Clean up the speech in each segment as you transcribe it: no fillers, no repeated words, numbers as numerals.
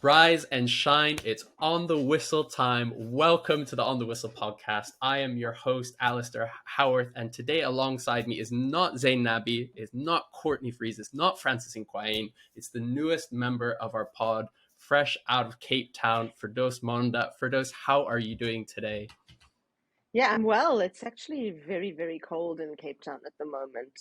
Rise and shine. It's on the whistle time. Welcome to the On the Whistle podcast. I am your host, Alasdair Howorth, and today alongside me is not Zayn Nabi, is not Courtney Fries, it's not Francis Nkwain. It's the newest member of our pod, fresh out of Cape Town, Firdose Moonda. Firdose, how are you doing today? Yeah, I'm well. It's actually very, very cold in Cape Town at the moment.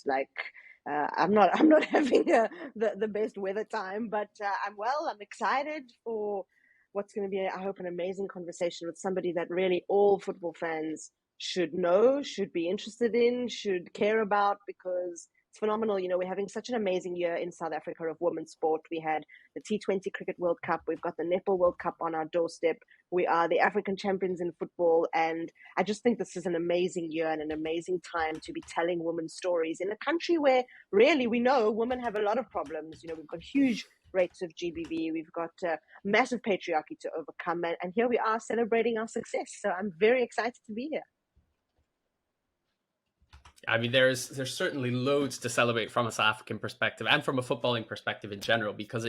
I'm not having the best weather time, but I'm well. I'm excited for what's going to be, I hope, an amazing conversation with somebody that really all football fans should know, should be interested in, should care about, because it's phenomenal. You know, we're having such an amazing year in South Africa of women's sport. We had the T20 Cricket World Cup. We've got the Netball World Cup on our doorstep. We are the African champions in football, and I just think this is an amazing year and an amazing time to be telling women's stories in a country where really we know women have a lot of problems. You know, we've got huge rates of GBV, we've got massive patriarchy to overcome, and here we are celebrating our success. So I'm very excited to be here. I mean, there's certainly loads to celebrate from a South African perspective and from a footballing perspective in general, because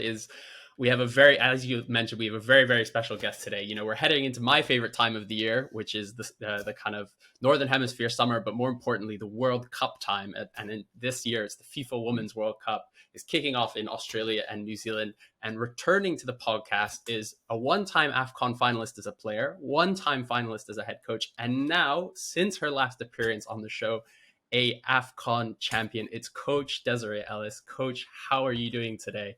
we have a very, as you mentioned, we have a very, very special guest today. You know, we're heading into my favorite time of the year, which is the kind of Northern Hemisphere summer, but more importantly, the World Cup time. And in this year, it's the FIFA Women's World Cup is kicking off in Australia and New Zealand. And returning to the podcast is a one-time AFCON finalist as a player, one-time finalist as a head coach, and now, since her last appearance on the show, a AFCON champion. It's Coach Desiree Ellis. Coach, how are you doing today?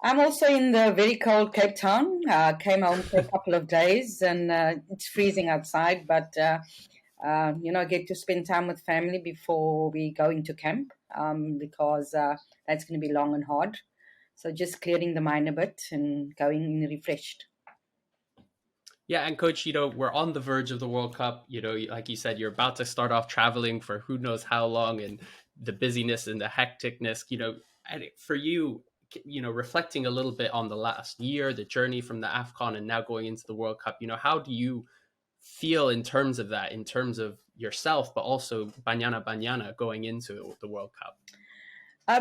I'm also in the very cold Cape Town. Came home for a couple of days, and it's freezing outside, but get to spend time with family before we go into camp, because that's going to be long and hard. So just clearing the mind a bit and going in refreshed. Yeah, and Coach, you know, we're on the verge of the World Cup. You know, like you said, you're about to start off traveling for who knows how long, and the busyness and the hecticness, you know, and for you, you know, reflecting a little bit on the last year, the journey from the AFCON and now going into the World Cup, you know, how do you feel in terms of that, in terms of yourself, but also Banyana Banyana going into the World Cup?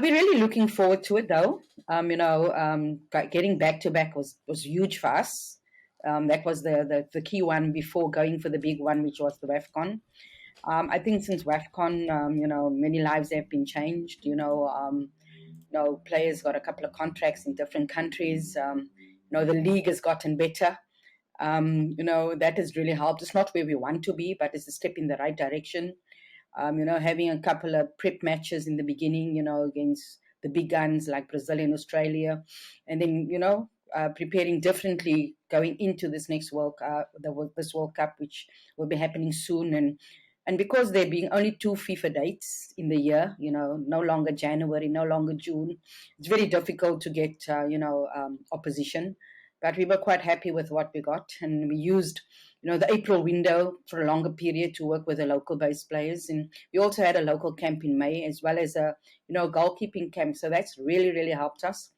We're really looking forward to it, though. Getting back-to-back was huge for us. That was the key one before going for the big one, which was the WAFCON. I think since WAFCON, many lives have been changed. Players got a couple of contracts in different countries. The league has gotten better. That has really helped. It's not where we want to be, but it's a step in the right direction. Having a couple of prep matches in the beginning, against the big guns like Brazil and Australia, and then, preparing differently going into this next World Cup, which will be happening soon. And because there being only 2 FIFA dates in the year, no longer January, no longer June, it's very difficult to get, opposition. But we were quite happy with what we got. And we used, the April window for a longer period to work with the local-based players. And we also had a local camp in May, as well as a, goalkeeping camp. So that's really, really helped us.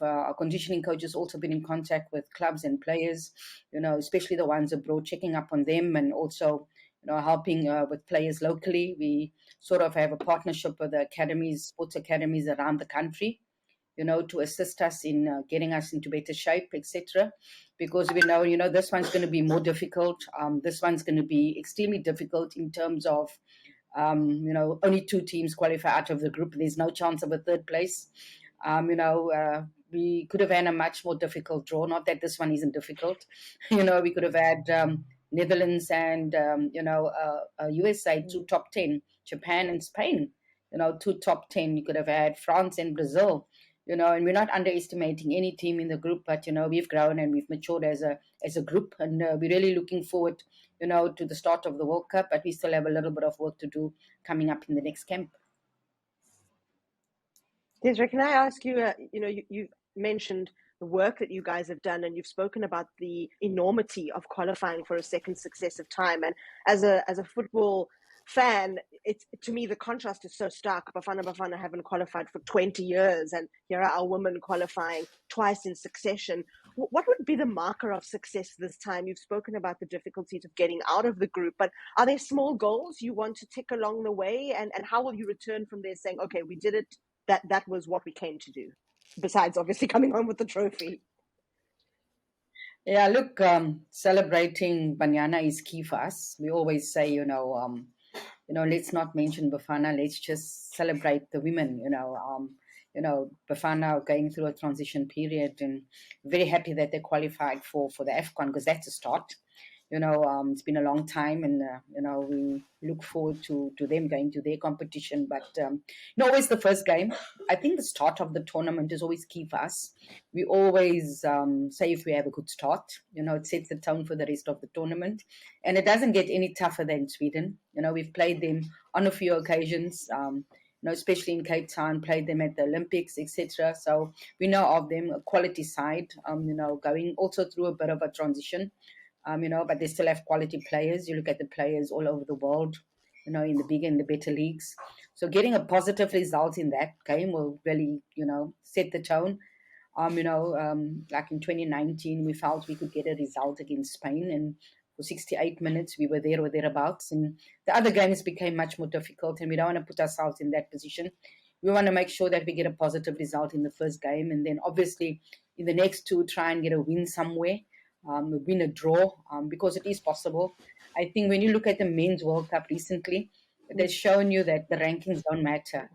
Our conditioning coach has also been in contact with clubs and players, especially the ones abroad, checking up on them, and also, helping with players locally. We sort of have a partnership with the academies, sports academies around the country, to assist us in getting us into better shape, etc. Because we know, this one's going to be more difficult. This one's going to be extremely difficult in terms of, only 2 teams qualify out of the group. There's no chance of a third place. We could have had a much more difficult draw. Not that this one isn't difficult. We could have had Netherlands and, USA, 2 top 10, Japan and Spain, 2 top 10. You could have had France and Brazil, and we're not underestimating any team in the group, but, we've grown and we've matured as a group. And we're really looking forward, to the start of the World Cup, but we still have a little bit of work to do coming up in the next camp. Desiree, can I ask you, you mentioned the work that you guys have done, and you've spoken about the enormity of qualifying for a second successive time. And as a football fan, to me, the contrast is so stark. Bafana haven't qualified for 20 years, and here are our women qualifying twice in succession. What would be the marker of success this time? You've spoken about the difficulties of getting out of the group, but are there small goals you want to tick along the way? And how will you return from there saying, okay, we did it, that was what we came to do, besides obviously coming home with the trophy? Yeah, look, celebrating Banyana is key for us. We always say, let's not mention Bafana. Let's just celebrate the women. Bafana are going through a transition period, and very happy that they qualified for the AFCON, because that's a start. It's been a long time, and we look forward to them going to their competition. But always the first game. I think the start of the tournament is always key for us. We always say if we have a good start, it sets the tone for the rest of the tournament, and it doesn't get any tougher than Sweden. We've played them on a few occasions. Especially in Cape Town, played them at the Olympics, etc. So we know of them, a quality side, going also through a bit of a transition, but they still have quality players. You look at the players all over the world, in the bigger and the better leagues. So getting a positive result in that game will really, set the tone. Like in 2019, we felt we could get a result against Spain, and for 68 minutes, we were there or thereabouts. And the other games became much more difficult, and we don't want to put ourselves in that position. We want to make sure that we get a positive result in the first game, and then obviously in the next two, try and get a win somewhere, win a draw, because it is possible. I think when you look at the Men's World Cup recently, it has shown you that the rankings don't matter.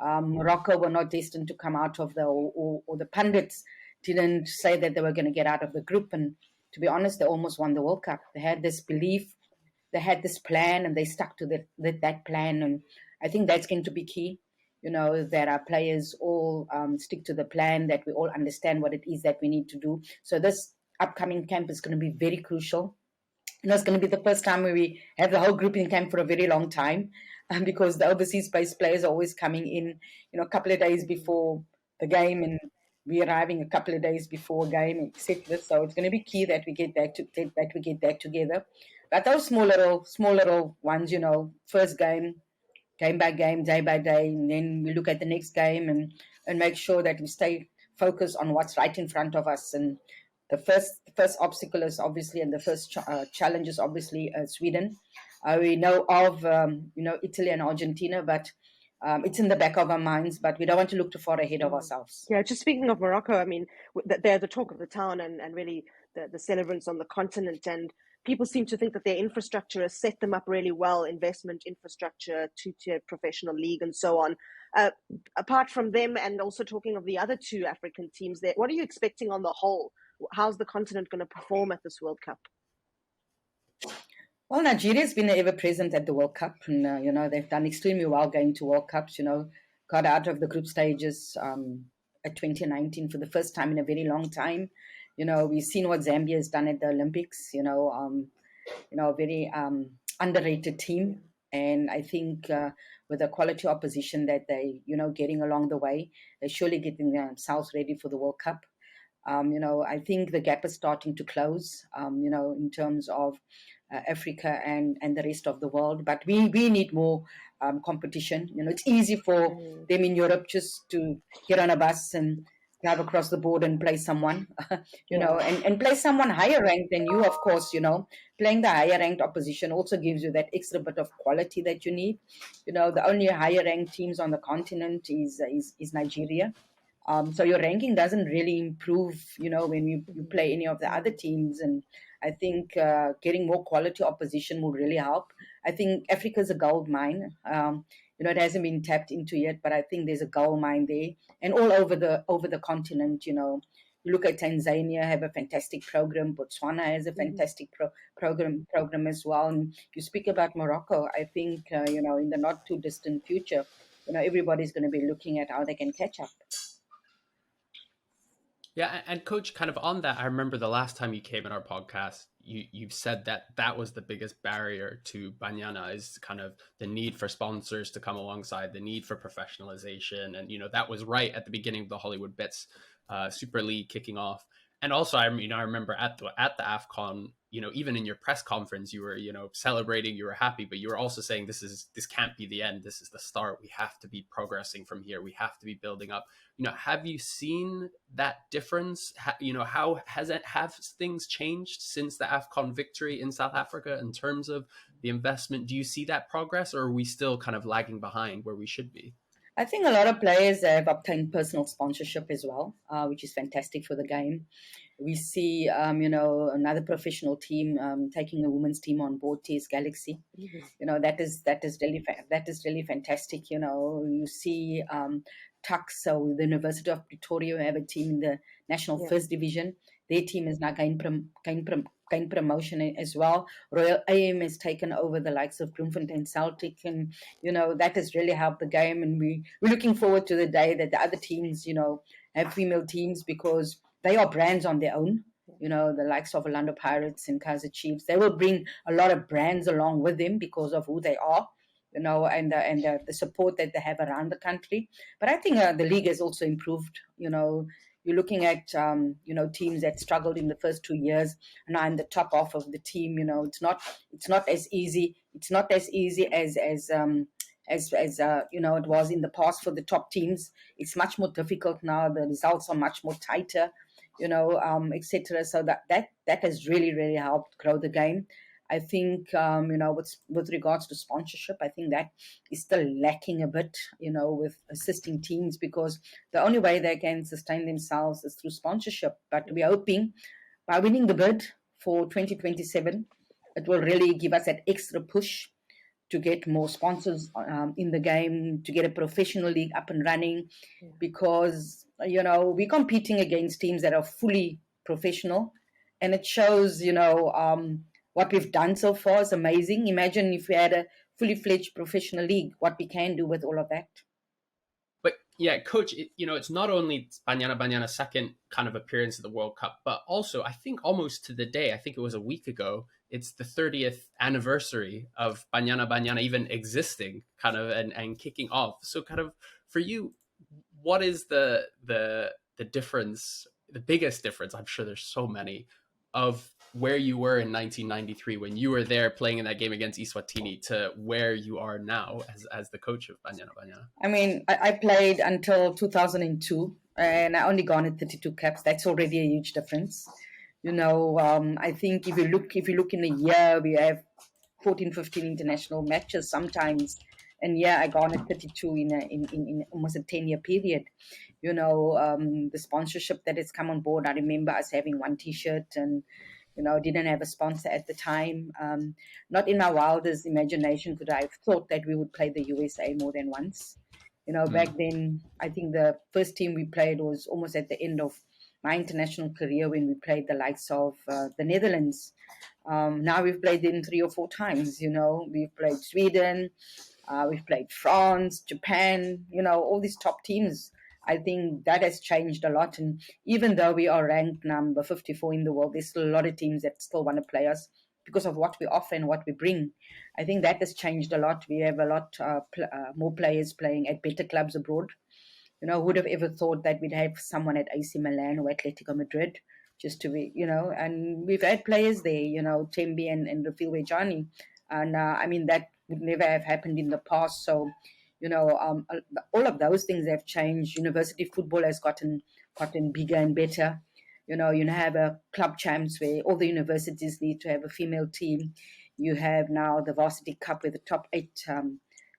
Morocco were not destined to come out of or the pundits didn't say that they were going to get out of the group. And to be honest, they almost won the World Cup. They had this belief, they had this plan, and they stuck to that plan. And I think that's going to be key. That our players all stick to the plan, that we all understand what it is that we need to do. So this upcoming camp is going to be very crucial. It's going to be the first time where we have the whole group in camp for a very long time, because the overseas-based players are always coming in, a couple of days before the game, and we arriving a couple of days before a game, etc. So it's going to be key that we get that together. But those small little ones, first game by game, day by day, and then we look at the next game and make sure that we stay focused on what's right in front of us. And the first obstacle is obviously, and the first challenge is obviously Sweden. We know of Italy and Argentina, but it's in the back of our minds. But we don't want to look too far ahead of ourselves. Yeah, just speaking of Morocco, I mean, they're the talk of the town and really the celebrants on the continent. And people seem to think that their infrastructure has set them up really well, investment infrastructure, two-tier professional league and so on. Apart from them, and also talking of the other two African teams there, what are you expecting on the whole? How's the continent going to perform at this World Cup? Well, Nigeria's been ever present at the World Cup, and they've done extremely well going to World Cups. Got out of the group stages at 2019 for the first time in a very long time. We've seen what Zambia has done at the Olympics. A very underrated team, and I think with the quality opposition that they getting along the way, they're surely getting themselves ready for the World Cup. I think the gap is starting to close, in terms of Africa and the rest of the world. But we need more competition. It's easy for them in Europe just to get on a bus and drive across the border and play someone, and play someone higher ranked than you, of course. Playing the higher ranked opposition also gives you that extra bit of quality that you need. The only higher ranked teams on the continent is Nigeria. So your ranking doesn't really improve, when you play any of the other teams. And I think getting more quality opposition will really help. I think Africa is a gold mine. It hasn't been tapped into yet, but I think there's a gold mine there, and all over the continent. You look at Tanzania, have a fantastic program. Botswana has a fantastic program as well. And you speak about Morocco. I think in the not too distant future, everybody's going to be looking at how they can catch up. Yeah, and Coach, kind of on that, I remember the last time you came in our podcast, you've said that was the biggest barrier to Banyana, is kind of the need for sponsors to come alongside, the need for professionalization, and that was right at the beginning of the Hollywood Bits Super League kicking off. And also, I remember at the AFCON, even in your press conference, you were, celebrating, you were happy, but you were also saying this can't be the end. This is the start. We have to be progressing from here. We have to be building up. Have you seen that difference? How have things changed since the AFCON victory in South Africa in terms of the investment? Do you see that progress, or are we still kind of lagging behind where we should be? I think a lot of players have obtained personal sponsorship as well, which is fantastic for the game. We see, another professional team taking a women's team on board, TS Galaxy. That is really fantastic. You see Tux, so the University of Pretoria have a team in the national first division. Their team is now gain promotion as well. Royal AM has taken over the likes of Bloemfontein Celtic, and that has really helped the game. And we're looking forward to the day that the other teams, have female teams, because they are brands on their own. The likes of Orlando Pirates and Kaizer Chiefs, they will bring a lot of brands along with them because of who they are, and the support that they have around the country. But I think the league has also improved. You're looking at teams that struggled in the first 2 years, and I'm the top half of the team. It's not as easy. It's not as easy as it was in the past for the top teams. It's much more difficult now. The results are much more tighter, etc. So that has really, really helped grow the game. I think, with regards to sponsorship, I think that is still lacking a bit, with assisting teams, because the only way they can sustain themselves is through sponsorship. But we're hoping by winning the bid for 2027, it will really give us that extra push to get more sponsors in the game, to get a professional league up and running, because, we're competing against teams that are fully professional, and it shows, what we've done so far is amazing. Imagine if we had a fully fledged professional league, what we can do with all of that. But yeah, Coach, it's not only Banyana Banyana's second kind of appearance at the World Cup, but also I think almost to the day, I think it was a week ago, it's the 30th anniversary of Banyana Banyana even existing kind of and kicking off. So kind of for you, what is the difference, the biggest difference, I'm sure there's so many, of where you were in 1993 when you were there playing in that game against Eswatini to where you are now as the coach of Banyana Banyana? I mean, I played until 2002, and I only garnered 32 caps. That's already a huge difference. I think if you look in a year, we have 14, 15 international matches sometimes. And I garnered 32 in almost a 10-year period. The sponsorship that has come on board, I remember us having one T-shirt, and didn't have a sponsor at the time. Not in my wildest imagination could I have thought that we would play the USA more than once. Back then, I think the first team we played was almost at the end of my international career, when we played the likes of the Netherlands. Now we've played them 3 or 4 times. We've played Sweden, we've played France, Japan, all these top teams. I think that has changed a lot. And even though we are ranked number 54 in the world, there's still a lot of teams that still want to play us because of what we offer and what we bring. I think that has changed a lot. We have a lot more players playing at better clubs abroad. Who would have ever thought that we'd have someone at AC Milan or Atletico Madrid just to be, and we've had players there, Tembi and Rafil Wejani. And that would never have happened in the past. So, all of those things have changed. University football has gotten bigger and better. You have a club champs where all the universities need to have a female team. You have now the Varsity Cup where the top 8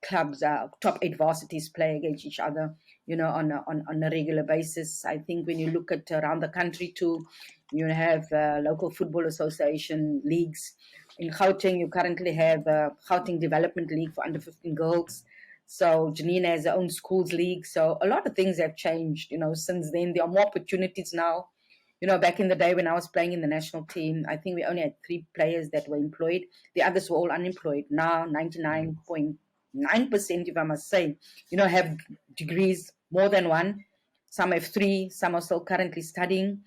clubs, top 8 varsities play against each other, on a regular basis. I think when you look at around the country too, you have local football association leagues. In Gauteng, you currently have Gauteng Development League for under 15 girls. So Janine has her own schools league. So a lot of things have changed, since then. There are more opportunities now. Back in the day when I was playing in the national team, I think we only had 3 players that were employed. The others were all unemployed. Now, 99.9%, if I must say, have degrees, more than one. Some have 3, some are still currently studying.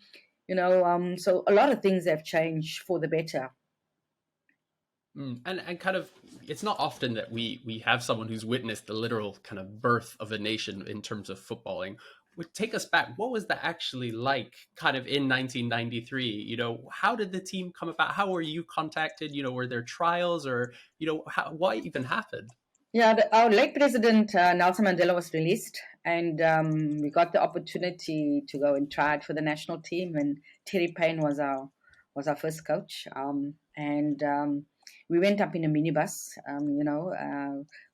So a lot of things have changed for the better. And kind of, it's not often that we have someone who's witnessed the literal kind of birth of a nation in terms of footballing. Would take us back. What was that actually like kind of in 1993? How did the team come about? How were you contacted? Were there trials or, what even happened? Yeah, our late president, Nelson Mandela, was released, and we got the opportunity to go and try it for the national team, and Terry Payne was our first coach. we went up in a minibus,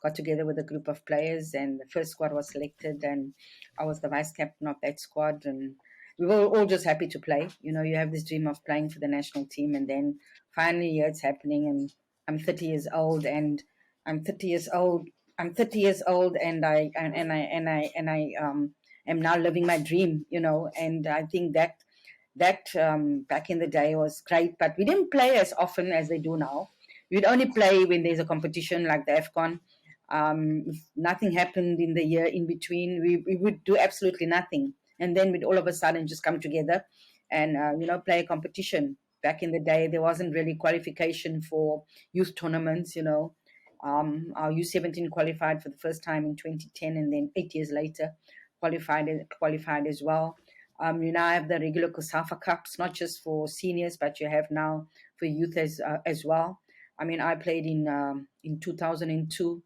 got together with a group of players, and the first squad was selected, and I was the vice captain of that squad, and we were all just happy to play. You have this dream of playing for the national team, and then finally here it's happening, and I'm 30 years old, and I'm 30 years old. I'm 30 years old, and I am now living my dream, and I think that back in the day was great, but we didn't play as often as they do now. We'd only play when there's a competition like the WAFCON. If nothing happened in the year in between, we would do absolutely nothing. And then we'd all of a sudden just come together and, play a competition. Back in the day, there wasn't really qualification for youth tournaments, Our U17 qualified for the first time in 2010, and then 8 years later qualified as well. You now have the regular COSAFA Cups, not just for seniors, but you have now for youth as well. I mean, I played in 2002,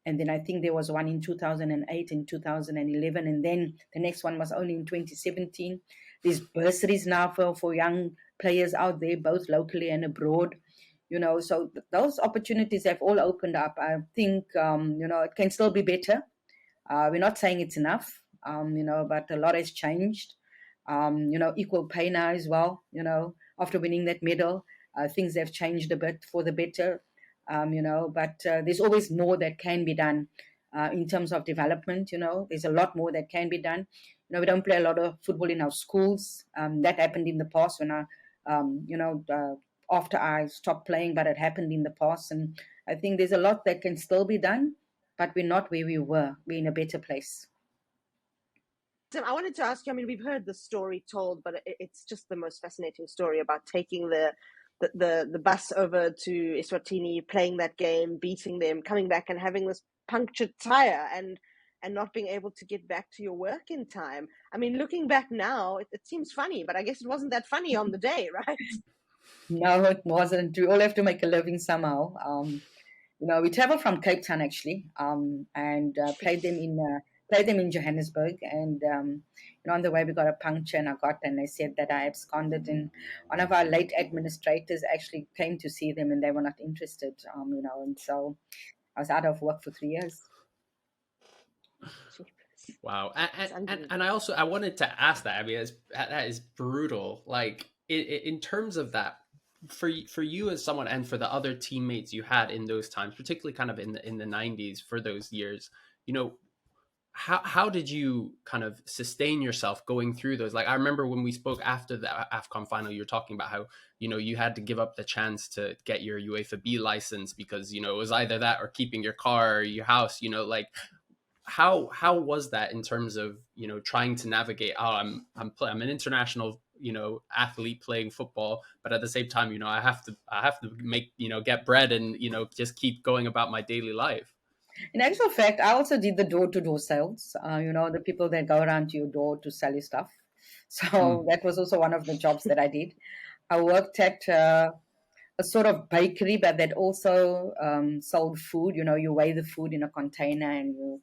and then I think there was one in 2008 and 2011, and then the next one was only in 2017. There's bursaries now for young players out there, both locally and abroad. So those opportunities have all opened up. I think, it can still be better. We're not saying it's enough, but a lot has changed. Equal pay now as well, after winning that medal, things have changed a bit for the better, but there's always more that can be done in terms of development. There's a lot more that can be done. We don't play a lot of football in our schools. That happened in the past when after I stopped playing, but it happened in the past. And I think there's a lot that can still be done, but we're not where we were. We're in a better place. Tim, I wanted to ask you, I mean, we've heard the story told, but it's just the most fascinating story about taking the bus over to Eswatini, playing that game, beating them, coming back and having this punctured tire and not being able to get back to your work in time. I mean, looking back now, it seems funny, but I guess it wasn't that funny on the day, right? No, it wasn't. We all have to make a living somehow. We traveled from Cape Town actually, and played them in Johannesburg, and on the way we got a puncture, and they said that I absconded, and one of our late administrators actually came to see them, and they were not interested, and so I was out of work for 3 years. Wow. And I wanted to ask that. I mean, that is brutal. Like in terms of that, for you as someone, and for the other teammates you had in those times, particularly kind of in the 90s, for those years, how did you kind of sustain yourself going through those? Like, I remember when we spoke after the AFCON final, you were talking about how, you had to give up the chance to get your UEFA B license because, it was either that or keeping your car or your house, like, how was that in terms of, trying to navigate, I'm an international, athlete playing football, but at the same time, I have to make, get bread and, just keep going about my daily life. In actual fact, I also did the door-to-door sales, the people that go around to your door to sell you stuff. So that was also one of the jobs that I did. I worked at a sort of bakery, but that also sold food. You weigh the food in a container and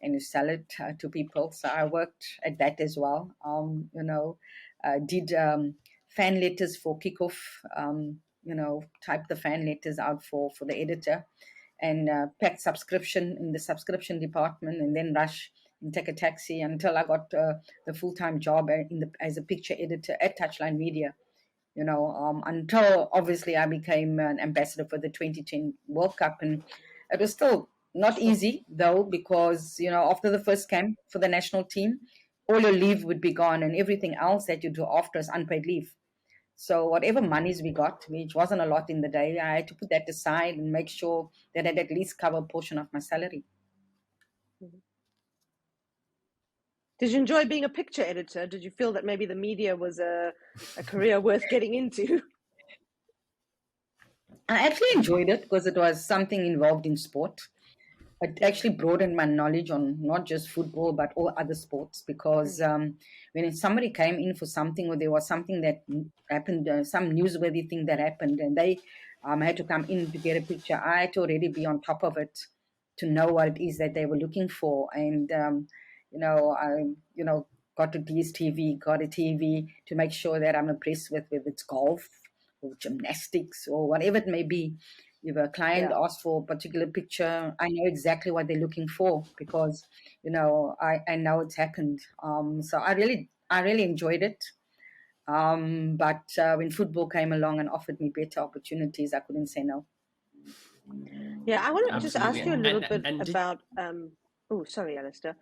you sell it to people. So I worked at that as well. Did fan letters for kickoff, typed the fan letters out for the editor, and packed subscription in the subscription department, and then rush and take a taxi until I got the full-time job as a picture editor at Touchline Media. Until obviously I became an ambassador for the 2010 World Cup, and it was still not easy though, because after the first camp for the national team, all your leave would be gone, and everything else that you do after is unpaid leave. So whatever monies we got, which wasn't a lot in the day, I had to put that aside and make sure that I'd at least cover a portion of my salary. Did you enjoy being a picture editor? Did you feel that maybe the media was a career worth getting into? I actually enjoyed it because it was something involved in sport. It actually broadened my knowledge on not just football, but all other sports, because when somebody came in for something, or there was something that happened, some newsworthy thing that happened, and they had to come in to get a picture, I had to already be on top of it to know what it is that they were looking for. And, I got to DSTV, got a TV to make sure that I'm impressed with, whether it's golf or gymnastics or whatever it may be. If a client Yeah. asks for a particular picture, I know exactly what they're looking for because, I know it's happened. So I really enjoyed it. But when football came along and offered me better opportunities, I couldn't say no. Yeah, I want to just Absolutely. ask you a little bit And did, about. Oh, sorry, Alistair.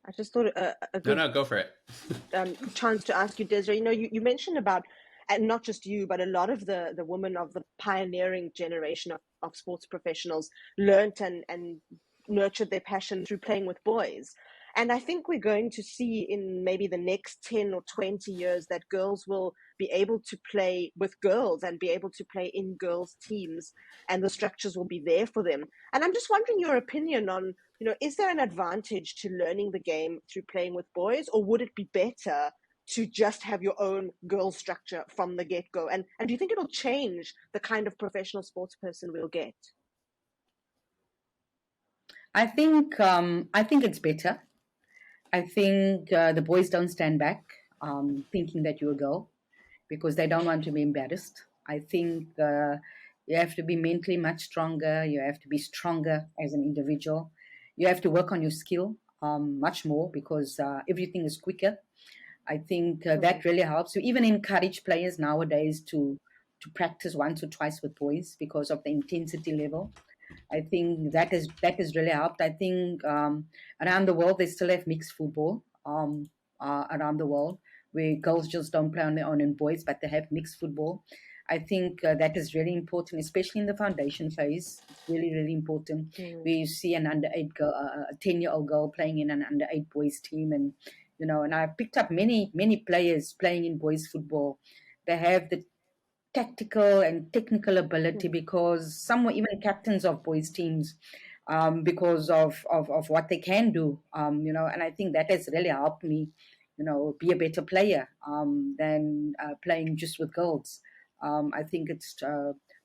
I just thought a no, good no, go for it. chance to ask you, Desiree. You mentioned about, and not just you, but a lot of the women of the pioneering generation of sports professionals learnt and nurtured their passion through playing with boys. And I think we're going to see in maybe the next 10 or 20 years that girls will be able to play with girls and be able to play in girls' teams, and the structures will be there for them. And I'm just wondering your opinion on, is there an advantage to learning the game through playing with boys, or would it be better to just have your own girl structure from the get-go? And do you think it'll change the kind of professional sports person we'll get? I think it's better. I think the boys don't stand back thinking that you're a girl because they don't want to be embarrassed. I think you have to be mentally much stronger. You have to be stronger as an individual. You have to work on your skill much more because everything is quicker. I think that really helps. You even encourage players nowadays to practice once or twice with boys because of the intensity level. I think that has really helped. I think around the world they still have mixed football around the world where girls just don't play on their own and boys, but they have mixed football. I think that is really important, especially in the foundation phase. It's really, really important where you see an under-8 girl, a 10-year-old girl playing in an under-8 boys team, and and I've picked up many players playing in boys football. They have the tactical and technical ability because some were even captains of boys teams because of what they can do, and I think that has really helped me, be a better player than playing just with girls. I think it's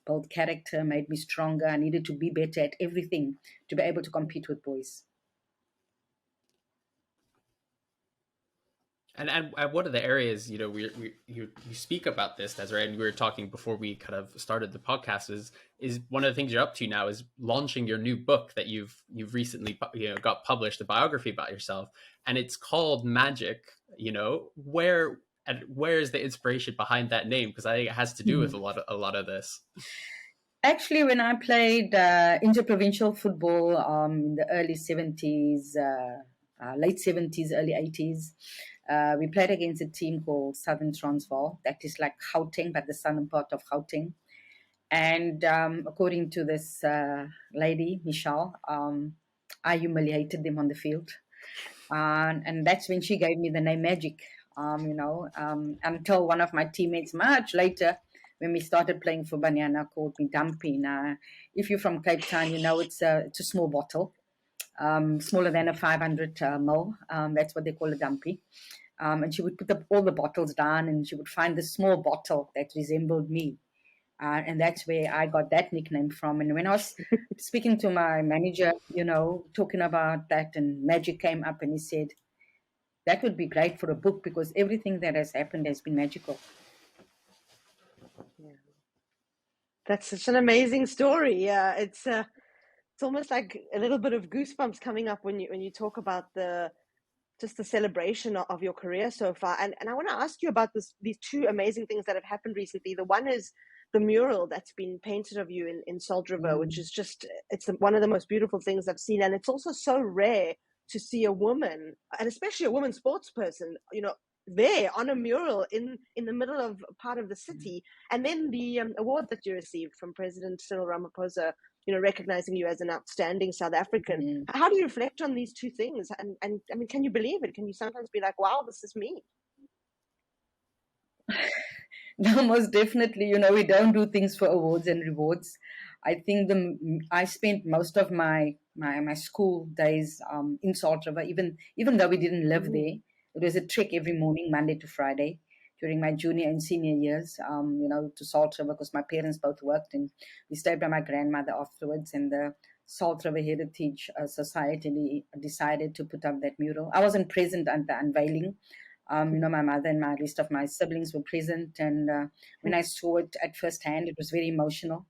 built character, made me stronger. I needed to be better at everything to be able to compete with boys. And what are the areas, you speak about this, Desiree, and we were talking before we kind of started the podcast, is one of the things you're up to now is launching your new book that you've recently got published, a biography about yourself, and it's called Magic. Where is the inspiration behind that name? Because I think it has to do with a lot of this. Actually, when I played interprovincial football in the early 70s, late 70s, early 80s, we played against a team called Southern Transvaal. That is like Gauteng, but the southern part of Gauteng. And according to this lady, Michelle, I humiliated them on the field. And that's when she gave me the name Magic, until one of my teammates much later, when we started playing for Banyana, called me Dumpy. Now, if you're from Cape Town, it's a small bottle, smaller than a 500 ml. That's what they call a dumpy. And she would put all the bottles down, and she would find this small bottle that resembled me. And that's where I got that nickname from. And when I was speaking to my manager, talking about that, and Magic came up and he said, that would be great for a book because everything that has happened has been magical. Yeah. That's such an amazing story. Yeah, it's almost like a little bit of goosebumps coming up when you talk about just the celebration of your career so far. And I want to ask you about these two amazing things that have happened recently. The one is the mural that's been painted of you in Salt River, which is it's one of the most beautiful things I've seen. And it's also so rare to see a woman, and especially a woman sports person, there on a mural in the middle of part of the city. And then the award that you received from President Cyril Ramaphosa, recognizing you as an outstanding South African. How do you reflect on these two things? And I mean, can you believe it? Can you sometimes be like, wow, this is me? No, most definitely. We don't do things for awards and rewards. I think I spent most of my school days in Salt River, even though we didn't live there. It was a trek every morning, Monday to Friday, during my junior and senior years, to Salt River because my parents both worked, and we stayed by my grandmother afterwards. And the Salt River Heritage Society decided to put up that mural. I wasn't present at the unveiling. My mother and my rest of my siblings were present, and when I saw it at first hand, it was very emotional.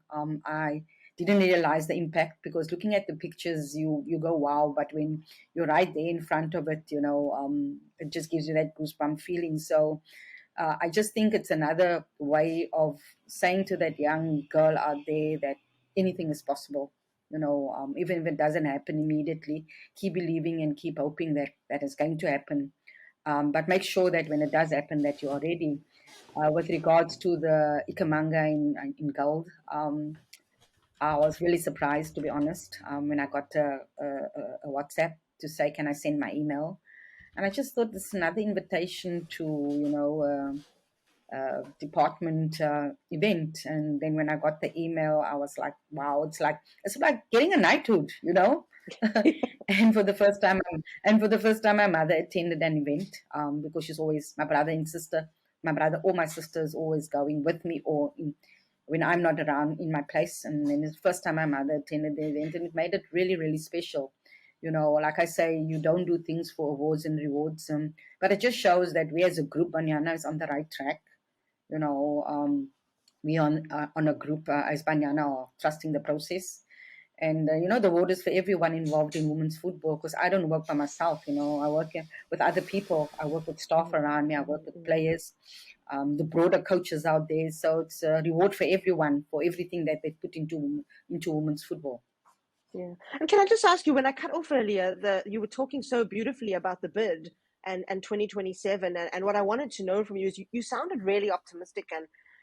I didn't realize the impact, because looking at the pictures, you go, wow, but when you're right there in front of it, it just gives you that goosebump feeling. So I just think it's another way of saying to that young girl out there that anything is possible. Even if it doesn't happen immediately, keep believing and keep hoping that that is going to happen. But make sure that when it does happen, that you are ready. With regards to the Ikhamanga in gold, I was really surprised, to be honest, when I got a WhatsApp to say, can I send my email? And I just thought this is another invitation to, department event. And then when I got the email, I was like, wow, it's like getting a knighthood. And for the first time, my mother attended an event, because she's always, my brother and sister, my brother or my sister is always going with me, or when I'm not around in my place. And then it's the first time my mother attended the event, and it made it really, really special. Like I say, you don't do things for awards and rewards, but it just shows that we as a group, Banyana, is on the right track. We on a group as Banyana are trusting the process. And, the award is for everyone involved in women's football, because I don't work by myself. I work with other people. I work with staff around me. I work with players, the broader coaches out there. So it's a reward for everyone for everything that they put into women's football. Yeah. And can I just ask you, when I cut off earlier, you were talking so beautifully about the bid and 2027. And what I wanted to know from you is you sounded really optimistic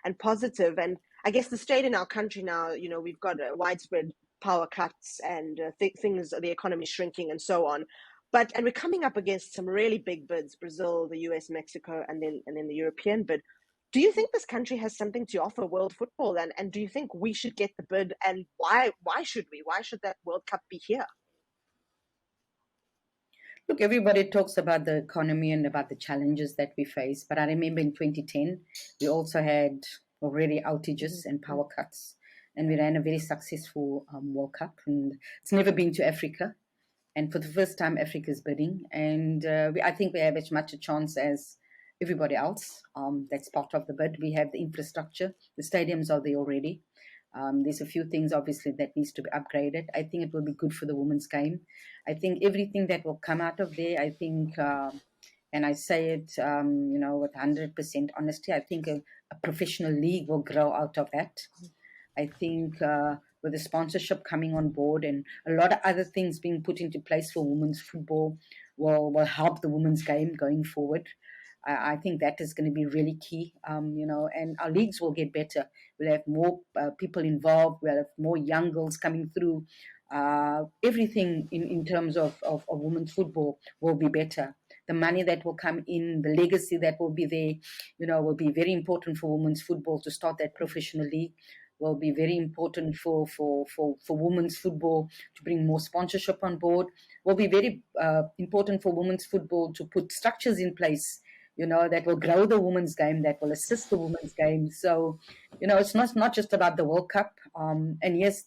and positive. And I guess the state in our country now, we've got widespread power cuts and things, the economy shrinking and so on. And we're coming up against some really big bids, Brazil, the US, Mexico, and then the European bid. Do you think this country has something to offer world football? And do you think we should get the bid? And why should we? Why should that World Cup be here? Look, everybody talks about the economy and about the challenges that we face. But I remember in 2010, we also had already outages and power cuts. And we ran a very successful World Cup. And it's never been to Africa. And for the first time, Africa is bidding. And I think we have as much a chance as everybody else. That's part of the bid. We have the infrastructure. The stadiums are there already. There's a few things, obviously, that needs to be upgraded. I think it will be good for the women's game. I think everything that will come out of there, I think, and I say it, with 100% honesty, I think a professional league will grow out of that. I think with the sponsorship coming on board and a lot of other things being put into place for women's football will help the women's game going forward. I think that is going to be really key, and our leagues will get better. We'll have more people involved. We'll have more young girls coming through. Everything in terms of women's football will be better. The money that will come in, the legacy that will be there, will be very important for women's football to start that professional league. Will be very important for women's football to bring more sponsorship on board. Will be very important for women's football to put structures in place, that will grow the women's game, that will assist the women's game. So, it's not just about the World Cup. And yes,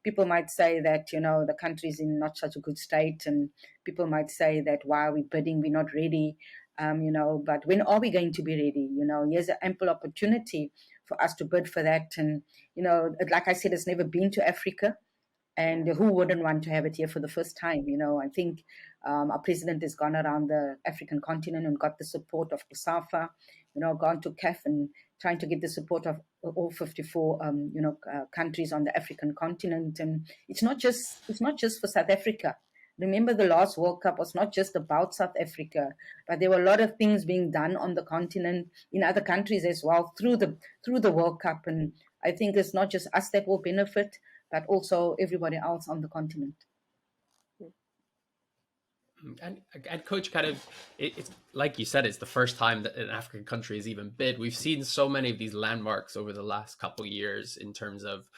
people might say that, the country's in not such a good state, and people might say that, why are we bidding? We're not ready. But when are we going to be ready? Here's an ample opportunity for us to bid for that. And, like I said, it's never been to Africa. And who wouldn't want to have it here for the first time? I think our president has gone around the African continent and got the support of COSAFA, gone to CAF and trying to get the support of all 54, countries on the African continent. And it's not just for South Africa. Remember, the last World Cup was not just about South Africa, but there were a lot of things being done on the continent in other countries as well through the World Cup. And I think it's not just us that will benefit, but also everybody else on the continent. And Coach, kind of, it's like you said, it's the first time that an African country has even bid. We've seen so many of these landmarks over the last couple of years in terms of,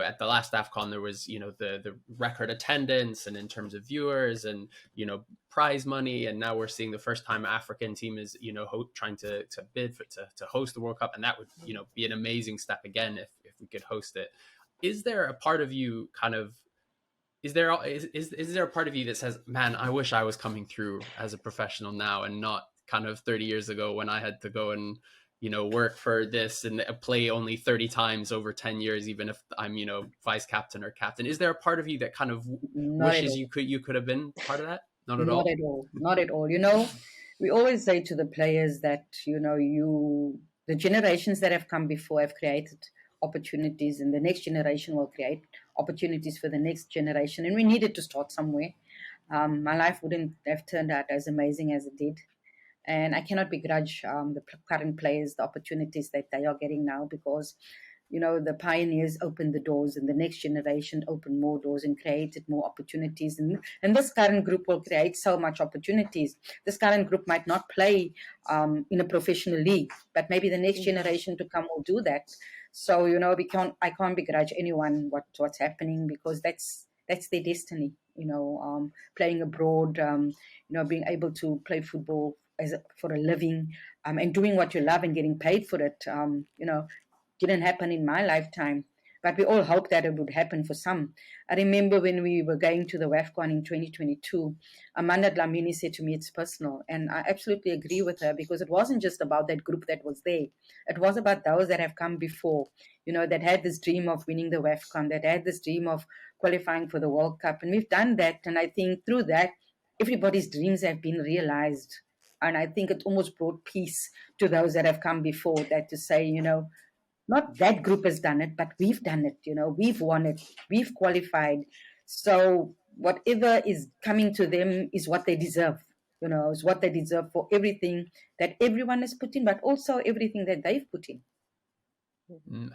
at the last AFCON, there was, the record attendance, and in terms of viewers and, prize money. And now we're seeing the first time African team is, trying to bid to host the World Cup. And that would, be an amazing step again if we could host it. Is there a part of you is there a part of you that says, man, I wish I was coming through as a professional now and not kind of 30 years ago when I had to go and, work for this and play only 30 times over 10 years, even if I'm, vice captain or captain? Is there a part of you that kind of Not at wishes all. you could have been part of that? Not at Not all. at all. Not at all. We always say to the players that, the generations that have come before have created opportunities, and the next generation will create opportunities for the next generation. And we needed to start somewhere. My life wouldn't have turned out as amazing as it did. And I cannot begrudge the current players the opportunities that they are getting now, because the pioneers opened the doors, and the next generation opened more doors and created more opportunities. And this current group will create so much opportunities. This current group might not play in a professional league, but maybe the next generation to come will do that. So I can't begrudge anyone what's happening, because that's their destiny. Playing abroad, being able to play football for a living, and doing what you love and getting paid for it. Didn't happen in my lifetime, but we all hope that it would happen for some. I remember when we were going to the WAFCON in 2022, Amanda Dlamini said to me, it's personal. And I absolutely agree with her, because it wasn't just about that group that was there. It was about those that have come before, that had this dream of winning the WAFCON, that had this dream of qualifying for the World Cup. And we've done that. And I think through that, everybody's dreams have been realized. And I think it almost brought peace to those that have come before, that to say, not that group has done it, but we've done it. We've won it, we've qualified. So whatever is coming to them is what they deserve. Is what they deserve for everything that everyone has put in, but also everything that they've put in.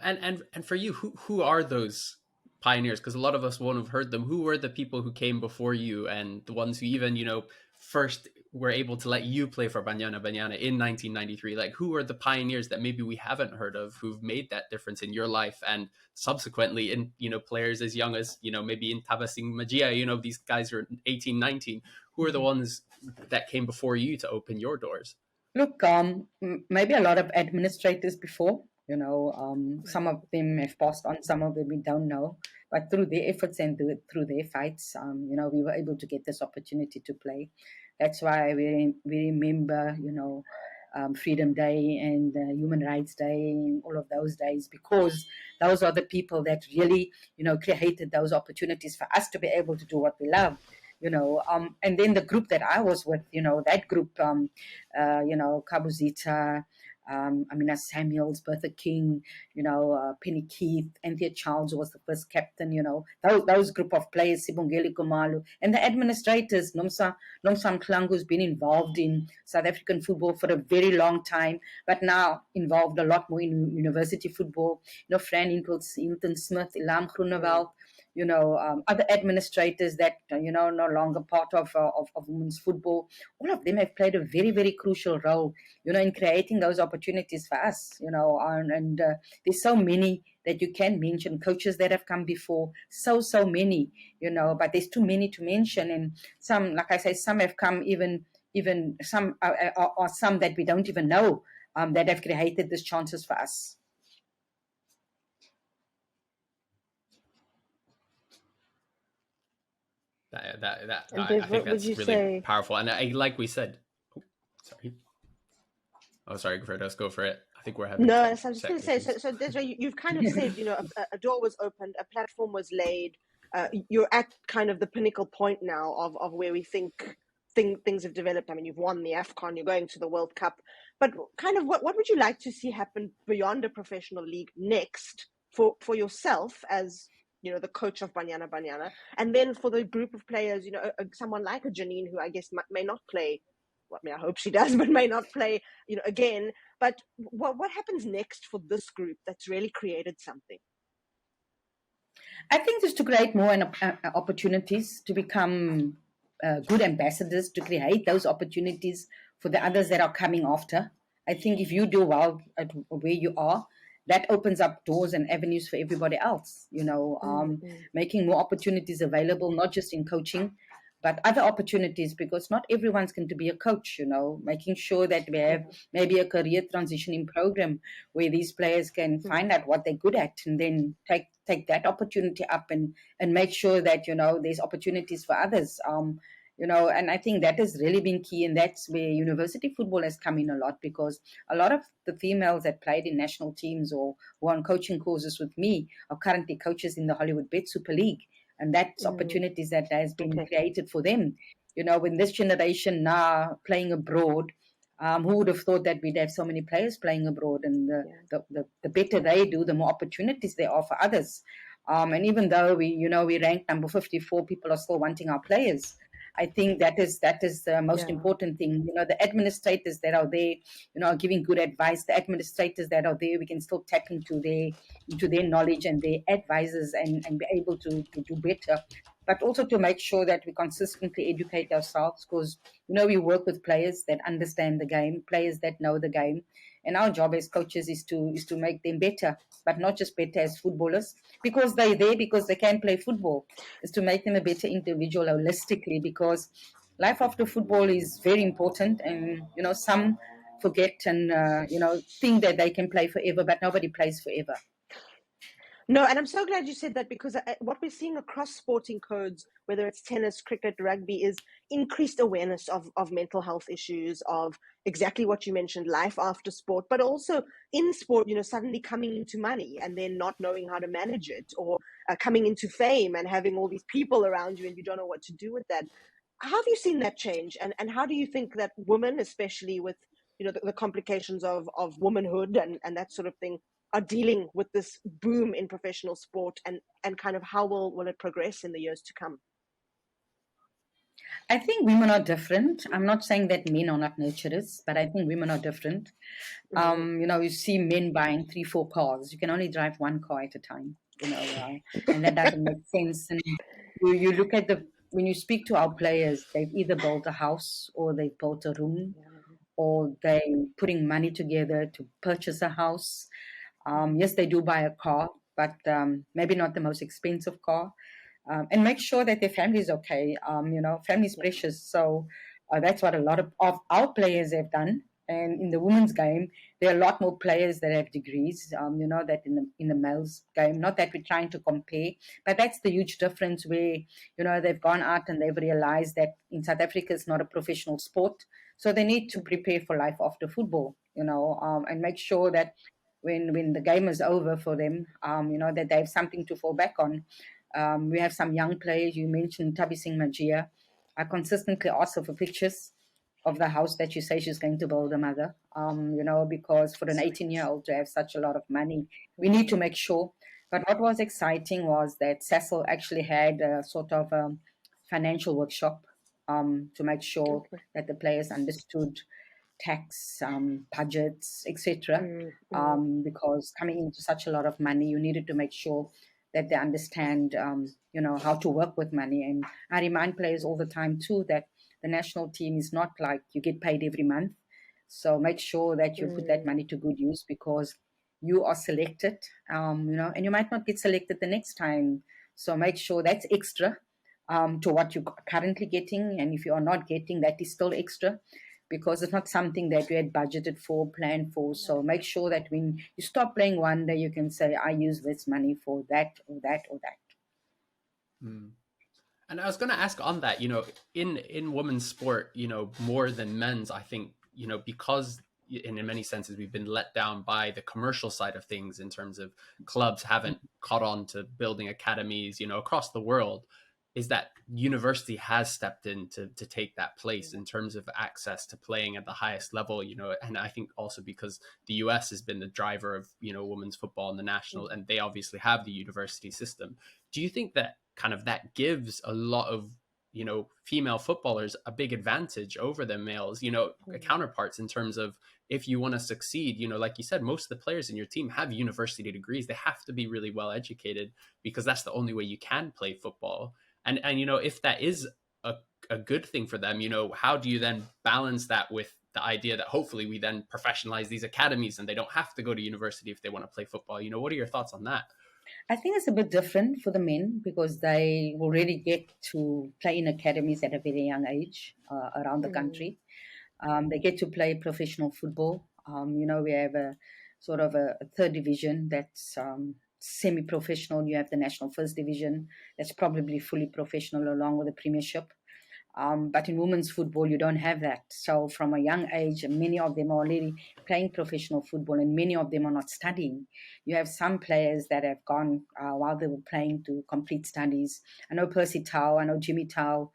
And for you, who are those pioneers? Because a lot of us won't have heard them. Who were the people who came before you, and the ones who even first were able to let you play for Banyana Banyana in 1993? Like, who are the pioneers that maybe we haven't heard of, who've made that difference in your life, and subsequently in players as young as maybe in Tabasing Magia, these guys are 18, 19. Who are the ones that came before you to open your doors? Look, maybe a lot of administrators before. Some of them have passed on, some of them we don't know. But through their efforts and through their fights, we were able to get this opportunity to play. That's why we remember, Freedom Day and Human Rights Day and all of those days, because those are the people that really, created those opportunities for us to be able to do what we love. And then the group that I was with, that group, Kabuzita, Amina Samuels, Bertha King, Penny Keith, Anthea Charles was the first captain, those group of players, Sibongeli Kumalu, and the administrators, Nomsam Klang, who's been involved in South African football for a very long time, but now involved a lot more in university football, Fran Hinton Smith, Ilam Groenewald, other administrators that, no longer part of women's football. All of them have played a very, very crucial role, in creating those opportunities for us, and there's so many that you can mention, coaches that have come before, so many, but there's too many to mention. And some, like I say, some have come even some or some that we don't even know, that have created these chances for us. I think that's really powerful. And like we said, sorry, Firdose, go for it. I think we're having no. I was just going to say. So Desiree, you've kind of said, a door was opened, a platform was laid. You're at kind of the pinnacle point now of where we think things have developed. I mean, you've won the AFCON, you're going to the World Cup, but kind of what would you like to see happen beyond a professional league next for yourself as the coach of Banyana Banyana, and then for the group of players, someone like a Janine, who I guess may not play. Well, I mean, I hope she does, but may not play, again. But what happens next for this group that's really created something? I think just to create more opportunities, to become good ambassadors, to create those opportunities for the others that are coming after. I think if you do well at where you are, that opens up doors and avenues for everybody else, making more opportunities available, not just in coaching, but other opportunities, because not everyone's going to be a coach, making sure that we have maybe a career transitioning program where these players can find out what they're good at and then take that opportunity up and make sure that, there's opportunities for others. And I think that has really been key, and that's where university football has come in a lot, because a lot of the females that played in national teams or were on coaching courses with me are currently coaches in the Hollywood Bet Super League, and that's opportunities that has been created for them. In this generation now playing abroad, who would have thought that we'd have so many players playing abroad? And the better they do, the more opportunities there are for others. And even though we ranked number 54, people are still wanting our players. I think that is the most important thing. The administrators that are there, giving good advice. The administrators that are there, we can still tap into their knowledge and their advisors and be able to do better. But also to make sure that we consistently educate ourselves, because we work with players that understand the game, players that know the game, and our job as coaches is to make them better, but not just better as footballers, because they're there because they can play football. Is to make them a better individual holistically, because life after football is very important, and some forget and think that they can play forever, but nobody plays forever. No, and I'm so glad you said that, because what we're seeing across sporting codes, whether it's tennis, cricket, rugby, is increased awareness of mental health issues, of exactly what you mentioned, life after sport, but also in sport, suddenly coming into money and then not knowing how to manage it, or coming into fame and having all these people around you and you don't know what to do with that. How have you seen that change? And how do you think that women, especially with, the complications of womanhood and that sort of thing, are dealing with this boom in professional sport, and kind of how will it progress in the years to come? I think women are different. I'm not saying that men are not nurturers, but I think women are different. You see men buying 3-4 cars. You can only drive one car at a time, and that doesn't make sense. And you look at when you speak to our players, they've either built a house or they've built a room, or they're putting money together to purchase a house. Yes, they do buy a car, but maybe not the most expensive car. And make sure that their family is okay. Family is precious. So that's what a lot of our players have done. And in the women's game, there are a lot more players that have degrees, that in the males game. Not that we're trying to compare, but that's the huge difference where, they've gone out and they've realized that in South Africa it's not a professional sport. So they need to prepare for life after football, and make sure that when the game is over for them, that they have something to fall back on. We have some young players. You mentioned Tabi Singh Majia. I consistently ask her for pictures of the house that she says she's going to build, a mother. Because for an 18-year-old to have such a lot of money, we need to make sure. But what was exciting was that Cecil actually had a sort of financial workshop to make sure that the players understood tax, budgets, etc. Because coming into such a lot of money, you needed to make sure that they understand, how to work with money. And I remind players all the time too that the national team is not like you get paid every month. So make sure that you put that money to good use, because you are selected, and you might not get selected the next time. So make sure that's extra to what you're currently getting. And if you are not getting, that is still extra, because it's not something that you had budgeted for, planned for. So make sure that when you stop playing one day, you can say, I use this money for that or that or that. And I was going to ask on that, in women's sport, more than men's, I think, because in many senses we've been let down by the commercial side of things, in terms of clubs haven't caught on to building academies, across the world, is that university has stepped in to take that place in terms of access to playing at the highest level, and I think also because the US has been the driver of, women's football in the national, and they obviously have the university system. Do you think that kind of that gives a lot of, female footballers a big advantage over their males, counterparts, in terms of, if you want to succeed, like you said, most of the players in your team have university degrees. They have to be really well educated, because that's the only way you can play football. And if that is a good thing for them, how do you then balance that with the idea that hopefully we then professionalize these academies and they don't have to go to university if they want to play football? What are your thoughts on that? I think it's a bit different for the men, because they already get to play in academies at a very young age around the country. They get to play professional football. We have a sort of a third division that's semi-professional. You have the national first division that's probably fully professional, along with the premiership. But in women's football, you don't have that. So from a young age, many of them are already playing professional football, and many of them are not studying. You have some players that have gone while they were playing to complete studies. I know Percy Tau, I know Jimmy Tau,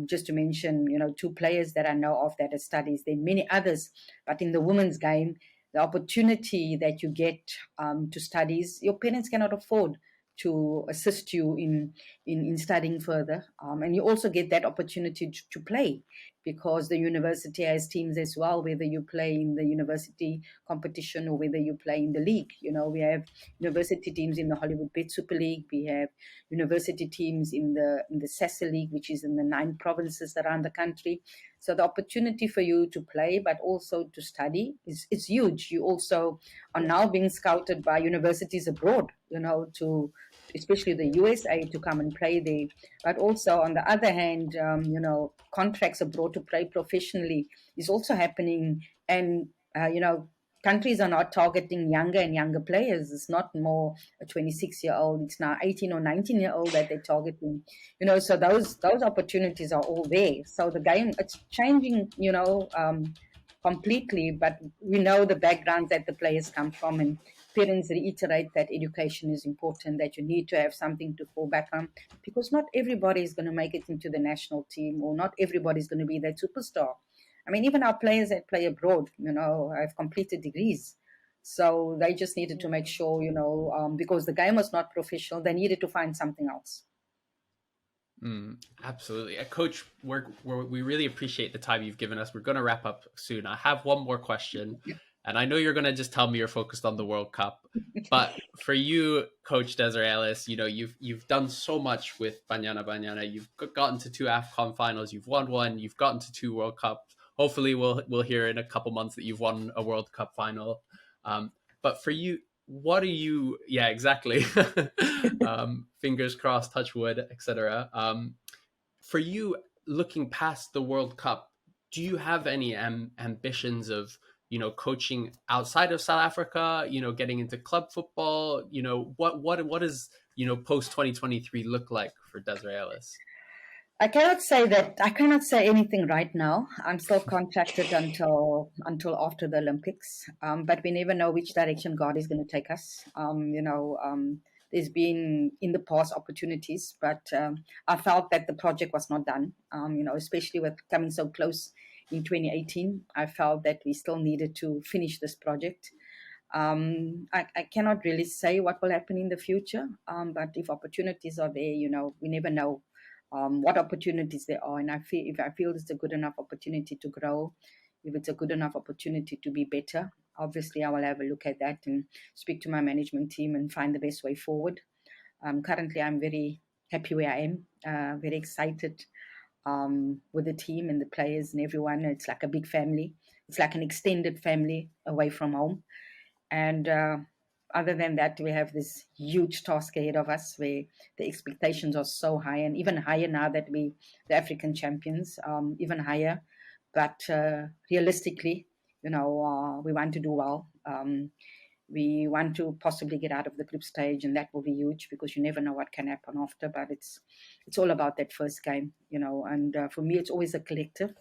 just to mention, two players that I know of that have studies. There are many others, but in the women's game, the opportunity that you get to studies, your parents cannot afford to assist you in studying further. And you also get that opportunity to play, because the university has teams as well, whether you play in the university competition or whether you play in the league. We have university teams in the Hollywood Bet Super League. We have university teams in the SASA League, which is in the 9 provinces around the country. So the opportunity for you to play, but also to study, is huge. You also are now being scouted by universities abroad, to especially the USA, to come and play there. But also, on the other hand, contracts abroad to play professionally is also happening. And, countries are not targeting younger and younger players. It's not more a 26-year-old. It's now 18 or 19-year-old that they're targeting. So those opportunities are all there. So the game, it's changing, completely. But we know the backgrounds that the players come from, and parents reiterate that education is important, that you need to have something to fall back on, because not everybody is going to make it into the national team, or not everybody is going to be that superstar. I mean, even our players that play abroad, have completed degrees. So they just needed to make sure, because the game was not professional, they needed to find something else. Absolutely. Coach, we really appreciate the time you've given us. We're going to wrap up soon. I have one more question. And I know you're going to just tell me you're focused on the World Cup, but for you, Coach Desiree Ellis, you've done so much with Banyana Banyana. You've gotten to 2 AFCON finals. You've won 1. You've gotten to 2 World Cups. Hopefully, we'll hear in a couple months that you've won a World Cup final. But for you, what are you? Yeah, exactly. Fingers crossed, touch wood, etc. For you, looking past the World Cup, do you have any ambitions of coaching outside of South Africa, getting into club football? What does, post 2023 look like for Desiree Ellis? I cannot say anything right now. I'm still contracted until after the Olympics. But we never know which direction God is going to take us. There's been in the past opportunities, but I felt that the project was not done. Especially with coming so close in 2018, I felt that we still needed to finish this project. I cannot really say what will happen in the future, but if opportunities are there, we never know what opportunities there are. And if I feel it's a good enough opportunity to grow, if it's a good enough opportunity to be better, obviously I will have a look at that and speak to my management team and find the best way forward. Currently, I'm very happy where I am, very excited with the team and the players and everyone. It's like a big family. It's like an extended family away from home. And other than that, we have this huge task ahead of us where the expectations are so high, and even higher now that we the African champions, even higher. But realistically, we want to do well. We want to possibly get out of the group stage, and that will be huge because you never know what can happen after. But it's all about that first game, And for me, it's always a collective.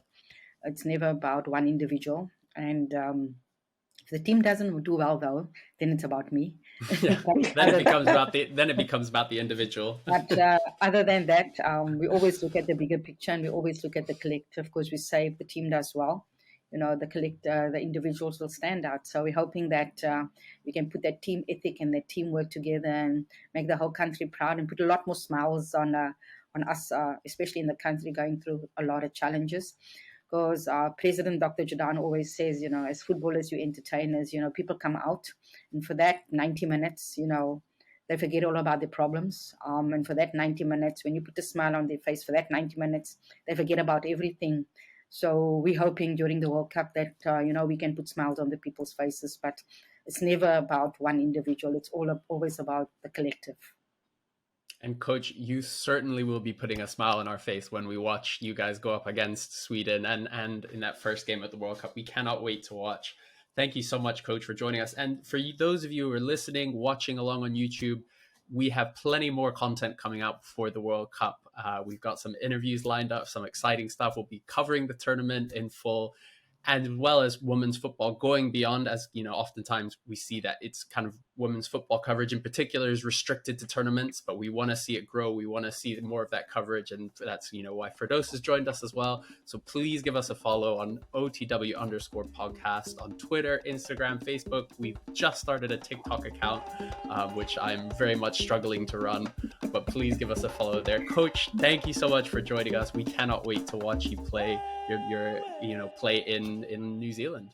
It's never about one individual. And if the team doesn't do well, though, then it's about me. Yeah. then it becomes about the individual. But other than that, we always look at the bigger picture, and we always look at the collective, because we say if the team does well, the individuals will stand out. So we're hoping that we can put that team ethic and that teamwork together and make the whole country proud and put a lot more smiles on us, especially in the country going through a lot of challenges. Because President Dr. Jordan always says, as footballers, you entertainers, people come out, and for that 90 minutes, they forget all about their problems. And for that 90 minutes, when you put a smile on their face, for that 90 minutes, they forget about everything. So we're hoping during the World Cup that, we can put smiles on the people's faces, but it's never about one individual. It's always about the collective. And Coach, you certainly will be putting a smile on our face when we watch you guys go up against Sweden and in that first game at the World Cup. We cannot wait to watch. Thank you so much, Coach, for joining us. And for those of you who are listening, watching along on YouTube, we have plenty more content coming out before the World Cup. We've got some interviews lined up, some exciting stuff. We'll be covering the tournament in full, as well as women's football going beyond. As you know, oftentimes we see that it's kind of women's football coverage in particular is restricted to tournaments, but we want to see it grow. We want to see more of that coverage, and that's, you know, why Firdose has joined us as well. So please give us a follow on OTW_podcast on Twitter, Instagram, Facebook. We've just started a TikTok account, which I'm very much struggling to run, but please give us a follow there. Coach, thank you so much for joining us. We cannot wait to watch you play your play in New Zealand.